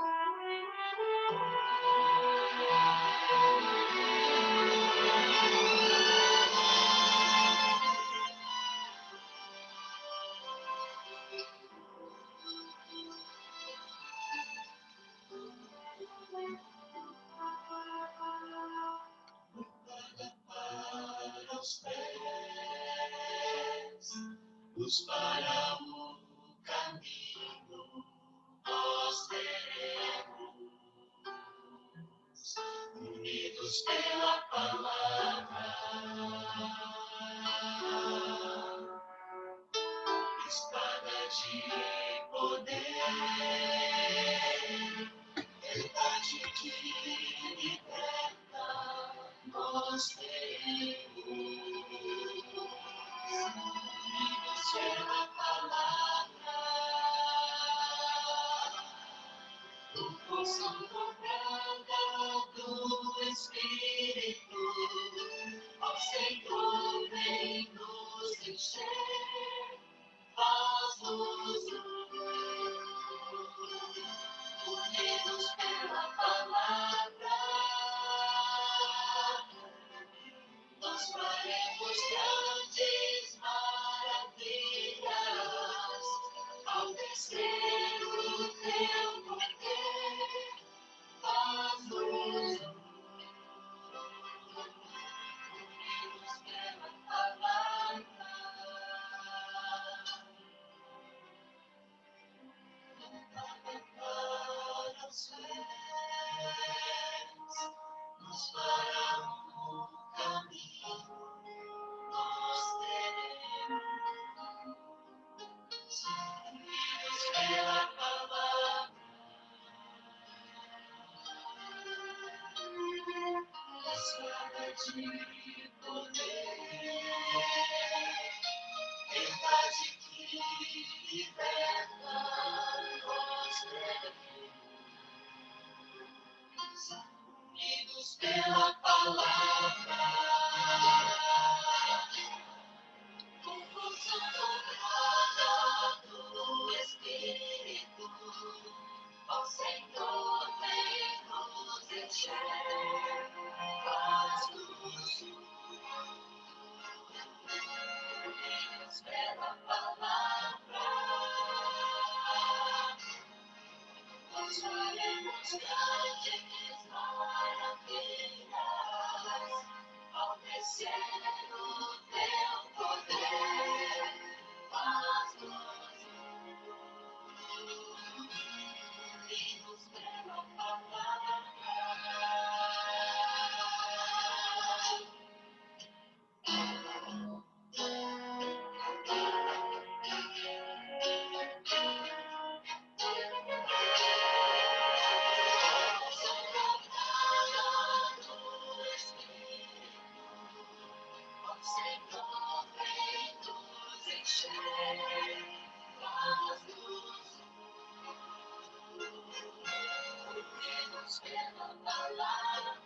Luz para o caminho, nós teremos, unidos pela palavra, espada de poder, verdade que liberta, nós teremos. Pela palavra, no força dobrada do Espírito, ao Senhor vem nos encher, faz-nos unidos pela palavra, nós faremos grandes maravilhas ao descer o teu poder, faz-nos unidos pela palavra. Para os céus, nos para o caminho, nós teremos, unidos pela palavra, espada de poder, verdade que liberta, nós teremos, unidos pela palavra, com força dobrada do Espírito, ao Senhor vem nos encher, faz-nos unidos pela palavra, Mostraremos grandes maravilhas ao descer o teu poder. Faz-nos unidos pela palavra. Pela palavra,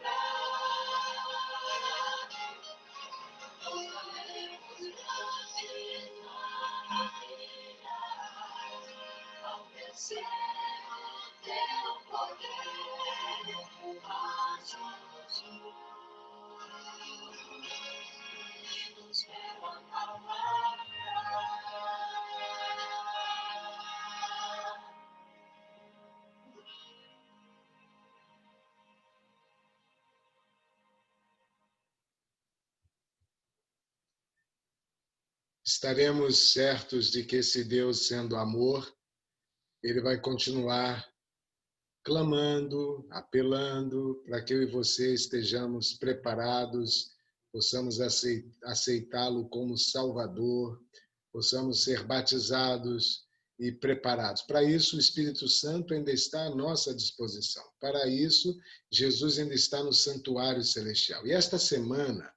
nós faremos grandes maravilhas ao descer o teu poder. Faz-nos unidos pela palavra. Estaremos certos de que esse Deus, sendo amor, Ele vai continuar clamando, apelando para que eu e você estejamos preparados, possamos aceitá-lo como Salvador, possamos ser batizados e preparados. Para isso, o Espírito Santo ainda está à nossa disposição. Para isso, Jesus ainda está no santuário celestial. E esta semana,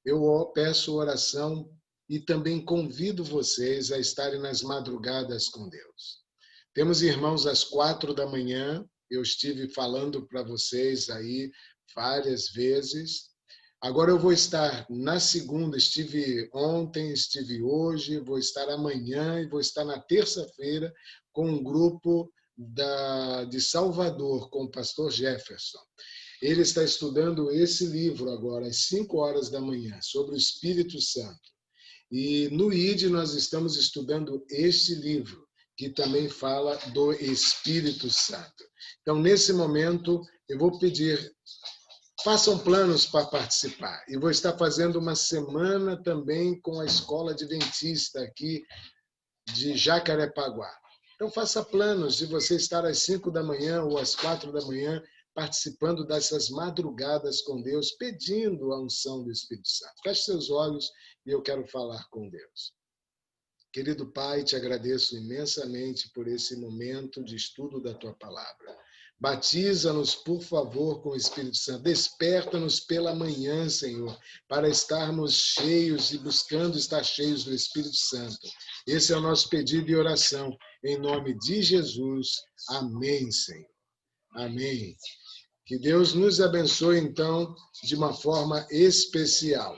eu peço oração e também convido vocês a estarem nas madrugadas com Deus. Temos irmãos às 4 da manhã, eu estive falando para vocês aí várias vezes. Agora eu vou estar na segunda, estive ontem, estive hoje, vou estar amanhã e vou estar na terça-feira com um grupo de Salvador, com o pastor Jefferson. Ele está estudando esse livro agora, às 5 horas da manhã, sobre o Espírito Santo. E no ID nós estamos estudando este livro, que também fala do Espírito Santo. Então, nesse momento, eu vou pedir, façam planos para participar. E vou estar fazendo uma semana também com a Escola Adventista aqui de Jacarepaguá. Então, faça planos de você estar às 5 da manhã ou às 4 da manhã, participando dessas madrugadas com Deus, pedindo a unção do Espírito Santo. Feche seus olhos e eu quero falar com Deus. Querido Pai, te agradeço imensamente por esse momento de estudo da Tua Palavra. Batiza-nos, por favor, com o Espírito Santo. Desperta-nos pela manhã, Senhor, para estarmos cheios e buscando estar cheios do Espírito Santo. Esse é o nosso pedido e oração. Em nome de Jesus. Amém, Senhor. Amém. Que Deus nos abençoe, então, de uma forma especial.